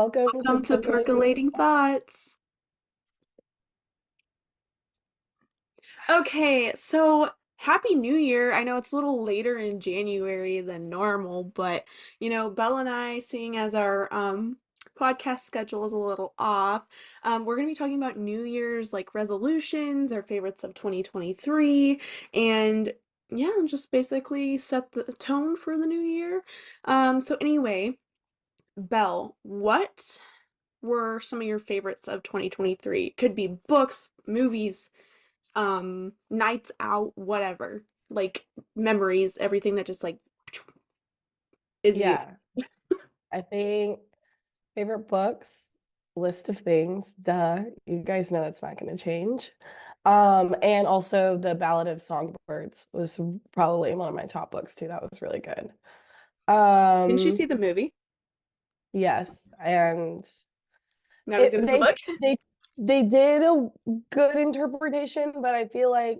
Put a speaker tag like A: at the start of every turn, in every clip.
A: Welcome to
B: Welcome to
A: Percolating.
B: Percolating Thoughts. Okay, so Happy New Year. I know it's a little later in January than normal, but Belle and I, seeing as our podcast schedule is a little off, we're gonna be talking about New Year's like resolutions, our favorites of 2023, and yeah, just basically set the tone for the new year. So anyway, Belle, what were some of your favorites of 2023? Could be books, movies, nights out, whatever. Like memories, everything that just like is you.
A: Yeah, I think favorite books, list of things, duh. You guys know that's not going to change. And also The Ballad of Songbirds was probably one of my top books too. That was really good.
B: Didn't you see
A: Um,
B: the movie?
A: yes, and
B: Not as
A: it
B: good as the book?
A: they they did a good interpretation, but I feel like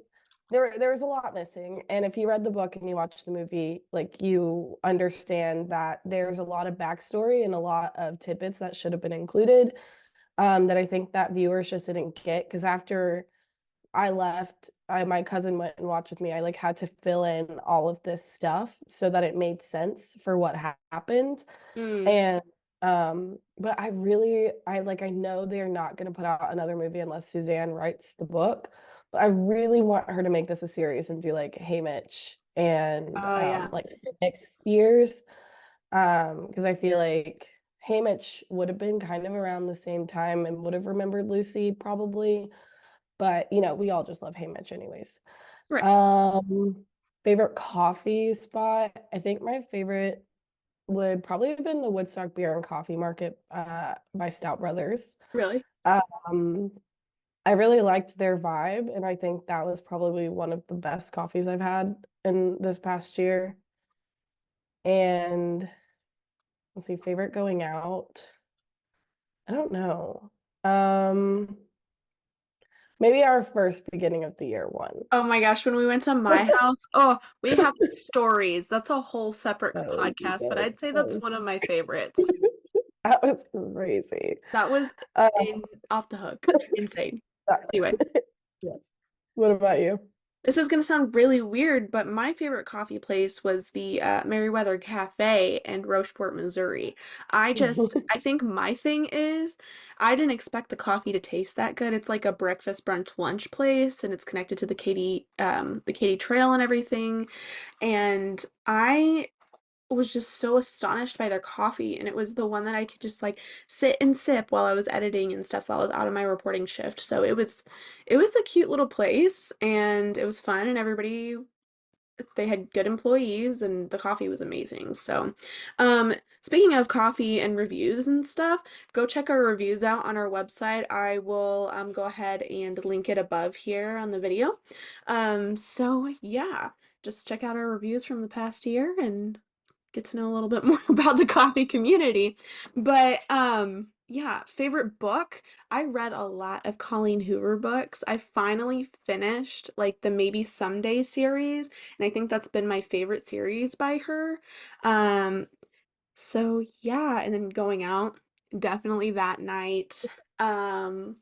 A: there's a lot missing. And if you read the book and you watch the movie, like you understand that there's a lot of backstory and a lot of tidbits that should have been included, that I think that viewers just didn't get. Because after I left, my cousin went and watched with me. I like had to fill in all of this stuff so that it made sense for what happened.
B: Mm.
A: And but I know they're not going to put out another movie unless Suzanne writes the book. But I really want her to make this a series and do like Hey Mitch and
B: Oh yeah.
A: like next years. Because I feel like Hey Mitch would have been kind of around the same time and would have remembered Lucy probably. But we all just love Hey Mitch anyways.
B: Right.
A: Um, Favorite coffee spot. I think my favorite would probably have been the Woodstock Beer and Coffee Market by Stout Brothers.
B: Really?
A: Um, I really liked their vibe, and I think that was probably one of the best coffees I've had in this past year. And let's see, favorite going out. I don't know. Um, Maybe our first beginning of the year one.
B: Oh my gosh, when we went to my house, oh, we have stories. That's a whole separate
A: Oh,
B: podcast, but
A: that
B: I'd say that's
A: was
B: one of my favorites.
A: that was crazy.
B: That was
A: Um,
B: in off the hook. Insane. Anyway.
A: yes. What about you?
B: This is going to sound really weird, but my favorite coffee place was the Meriwether Cafe in Rocheport, Missouri. I think my thing is, I didn't expect the coffee to taste that good. It's like a breakfast, brunch, lunch place, and it's connected to the Katy Trail and everything. And I was just so astonished by their coffee, and it was the one that I could just like sit and sip while I was editing and stuff while I was out of my reporting shift. So it was a cute little place, and it was fun, and everybody, they had good employees, and the coffee was amazing. So speaking of coffee and reviews and stuff, go check our reviews out on our website. I will go ahead and link it above here on the video. So yeah, just check out our reviews from the past year and get to know a little bit more about the coffee community. But yeah, favorite book. I read a lot of Colleen Hoover books. I finally finished like the Maybe Someday series, and I think that's been my favorite series by her. Um so yeah, and then going out, definitely that night. Um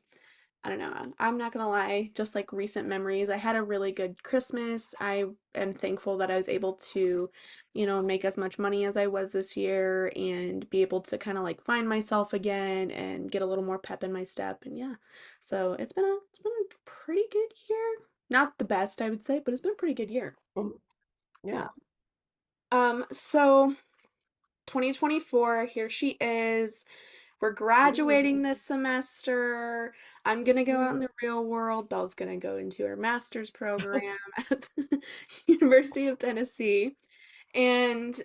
B: I don't know. I'm not gonna lie, just like recent memories. I had a really good Christmas. I am thankful that I was able to, make as much money as I was this year and be able to kind of like find myself again and get a little more pep in my step. And yeah, so it's been a pretty good year. Not the best, I would say, but it's been a pretty good year.
A: Yeah.
B: Yeah. So 2024, here she is. We're graduating this semester. I'm gonna go out in the real world. Belle's gonna go into her master's program at the University of Tennessee. And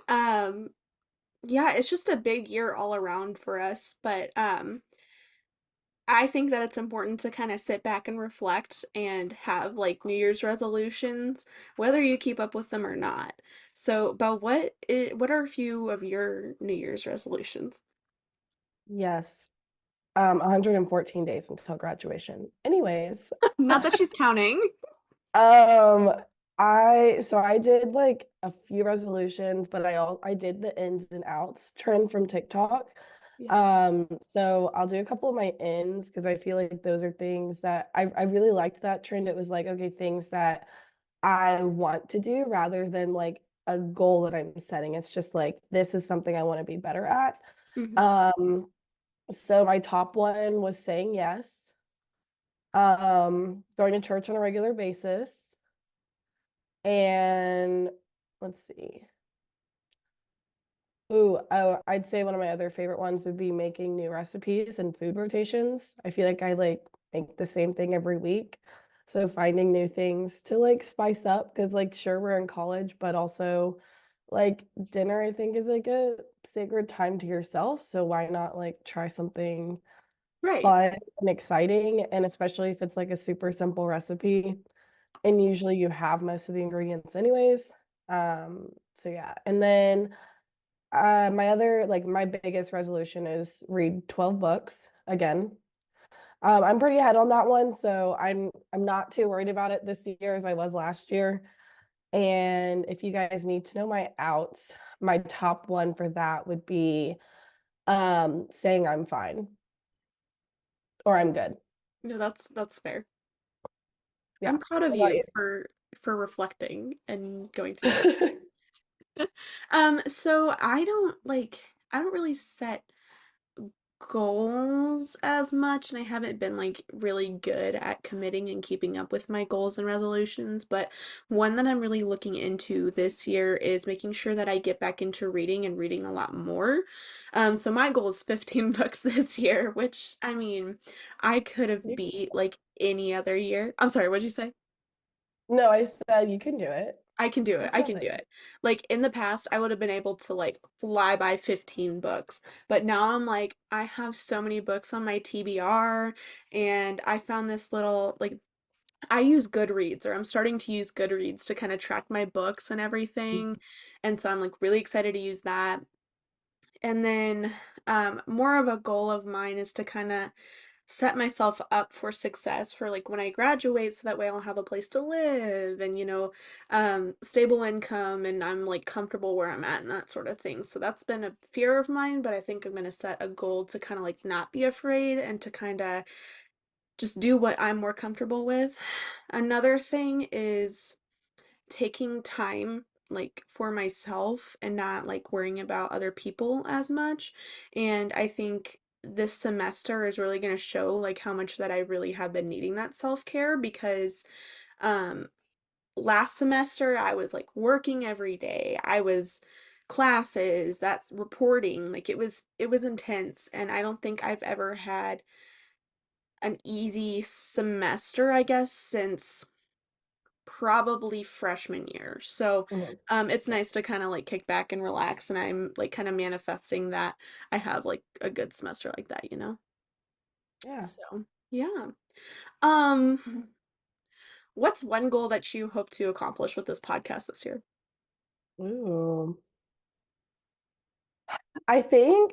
B: yeah, it's just a big year all around for us, but I think that it's important to kind of sit back and reflect and have like New Year's resolutions, whether you keep up with them or not. So, Belle, what are a few of your New Year's resolutions?
A: Yes. 114 days until graduation. Anyways,
B: Not that she's counting.
A: um, I did like a few resolutions, but I did the ins and outs trend from TikTok.
B: Yeah.
A: So I'll do a couple of my ins because I feel like those are things that I really liked that trend. It was like, okay, things that I want to do rather than like a goal that I'm setting. It's just like this is something I want to be better at.
B: Hmm.
A: Um, so my top one was saying yes. Going to church on a regular basis. And let's see. Ooh, oh, I'd say one of my other favorite ones would be making new recipes and food rotations. I feel like I like make the same thing every week. So finding new things to like spice up because like sure we're in college, but also like dinner I think is like a sacred time to yourself. So why not like try something
B: Right.
A: fun and exciting and especially if it's like a super simple recipe and usually you have most of the ingredients anyways. So yeah. And then my other, like my biggest resolution is read 12 books again. I'm pretty ahead on that one, so I'm not too worried about it this year as I was last year. And if you guys need to know my outs, my top one for that would be saying I'm fine or I'm good.
B: No, that's fair.
A: Yeah.
B: I'm proud of
A: What about
B: you
A: you?
B: for reflecting and going through that. So I don't really set goals as much, and I haven't been like really good at committing and keeping up with my goals and resolutions, but one that I'm really looking into this year is making sure that I get back into reading and reading a lot more. So my goal is 15 books this year, which I mean, I could have
A: You can-
B: beat like any other year. I'm sorry, what'd you say?
A: No, I said you can do it.
B: I can do it.
A: It's
B: I can do
A: nothing.
B: it. Like in the past, I would have been able to like fly by 15 books. But now I'm like, I have so many books on my TBR, and I found this little like I use Goodreads, or I'm starting to use Goodreads to kind of track my books and everything. And so I'm like really excited to use that. And then more of a goal of mine is to kind of set myself up for success for like when I graduate so that way I'll have a place to live and stable income and I'm like comfortable where I'm at and that sort of thing. So that's been a fear of mine, but I think I'm going to set a goal to kind of like not be afraid and to kind of just do what I'm more comfortable with. Another thing is taking time like for myself and not like worrying about other people as much. And I think this semester is really going to show like how much that I really have been needing that self-care because um last semester I was like working every day. I was classes, that's reporting, like it was intense and I don't think I've ever had an easy semester, I guess, since probably freshman year. So
A: Mhm.
B: it's nice to kind of like kick back and relax and I'm like kind of manifesting that I have like a good semester like that.
A: Yeah.
B: So, yeah. Um what's one goal that you hope to accomplish with this podcast this year?
A: Ooh. I think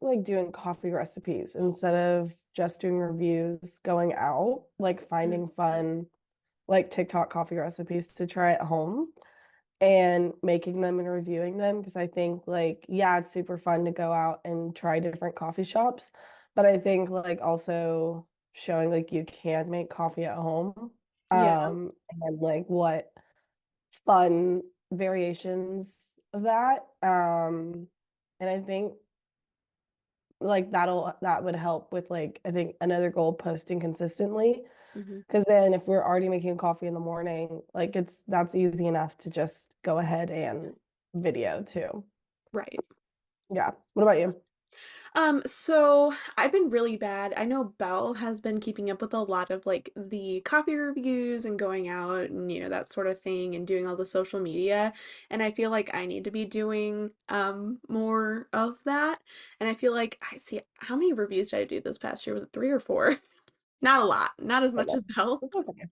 A: like doing coffee recipes instead of just doing reviews, going out, like
B: Mm.
A: finding fun like TikTok coffee recipes to try at home and making them and reviewing them because I think like yeah, it's super fun to go out and try different coffee shops, but I think like also showing like you can make coffee at home
B: Yeah.
A: and like what fun variations of that. And I think like that would help with like I think another goal posting consistently
B: Hmm.
A: because then if we're already making coffee in the morning, like that's easy enough to just go ahead and video too.
B: Right.
A: Yeah. What about you?
B: So I've been really bad. I know Belle has been keeping up with a lot of like the coffee reviews and going out and that sort of thing and doing all the social media. And I feel like I need to be doing more of that. And I feel like I see how many reviews did I do this past year? Was it three or four? Not a lot, not as much
A: Okay.
B: as Belle.
A: It's okay.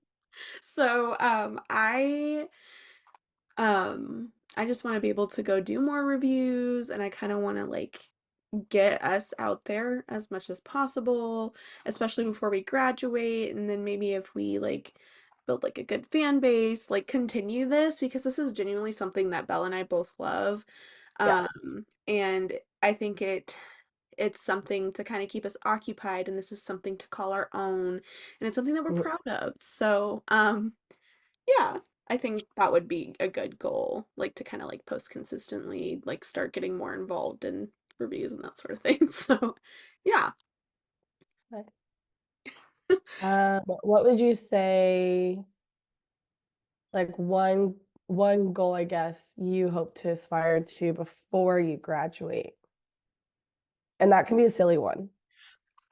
B: So I just want to be able to go do more reviews and I kind of want to like get us out there as much as possible, especially before we graduate. And then maybe if we like build like a good fan base, like continue this because this is genuinely something that Belle and I both love.
A: Yeah.
B: And I think it's something to kind of keep us occupied, and this is something to call our own, and it's something that we're
A: Mm,
B: proud of. So, yeah, I think that would be a good goal, like to kind of like post consistently, like start getting more involved in reviews and that sort of thing. So, yeah.
A: nice. What would you say, like one goal, I guess, you hope to aspire to before you graduate? And that can be a silly one.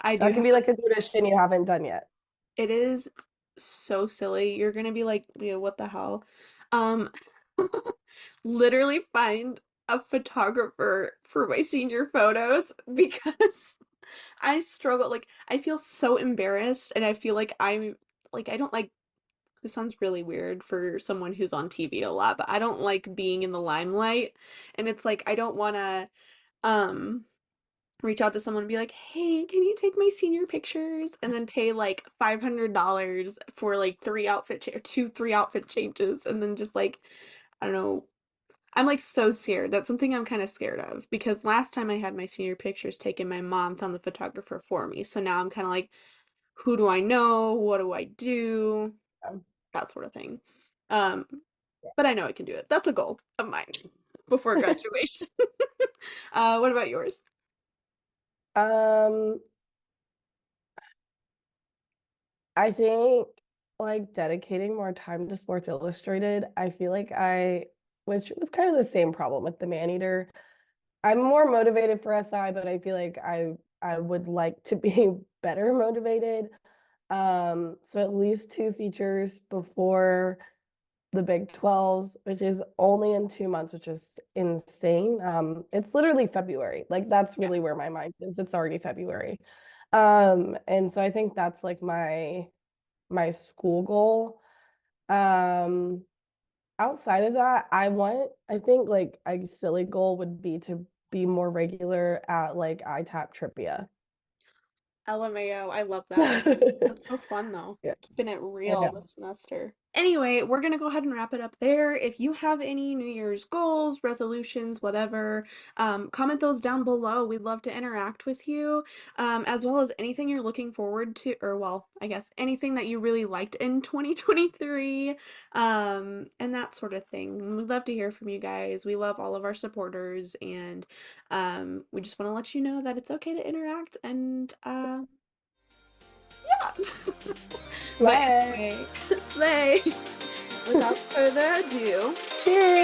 B: I do
A: That can
B: have
A: be like
B: this.
A: a tradition you haven't done yet.
B: It is so silly. You're gonna be like, Leah, what the hell? Um, literally find a photographer for my senior photos because I struggle. Like, I feel so embarrassed, and I feel like I don't like, this sounds really weird for someone who's on TV a lot, but I don't like being in the limelight. And it's like, I don't want to, um, reach out to someone and be like, "Hey, can you take my senior pictures?" and then pay like $500 for like three outfit changes and then just like I don't know. I'm like so scared. That's something I'm kind of scared of because last time I had my senior pictures taken, my mom found the photographer for me. So now I'm kind of like, who do I know? What do I do?
A: Um,
B: That sort of thing. Um, but I know I can do it. That's a goal of mine before graduation. What about yours?
A: Um, I think like dedicating more time to Sports Illustrated. I feel like which was kind of the same problem with the Maneater. I'm more motivated for SI, but I feel like I would like to be better motivated. So at least two features before the Big 12s, which is only in 2 months, which is insane. It's literally February. Like that's
B: Yeah.
A: really where my mind is. It's already February. And so I think that's like my school goal. Um, Outside of that, I think like a silly goal would be to be more regular at like ITAP trivia.
B: LMAO, I love that. That's so fun though.
A: Yeah,
B: Keeping it
A: I
B: real
A: know.
B: this semester. Anyway, we're gonna go ahead and wrap it up there. If you have any New Year's goals, resolutions, whatever, comment those down below. We'd love to interact with you, as well as anything you're looking forward to, or well, I guess anything that you really liked in 2023, and that sort of thing. We'd love to hear from you guys. We love all of our supporters, and we just want to let you know that it's okay to interact and yeah. But
A: Slay.
B: anyway, slay. Without further ado,
A: Cheers.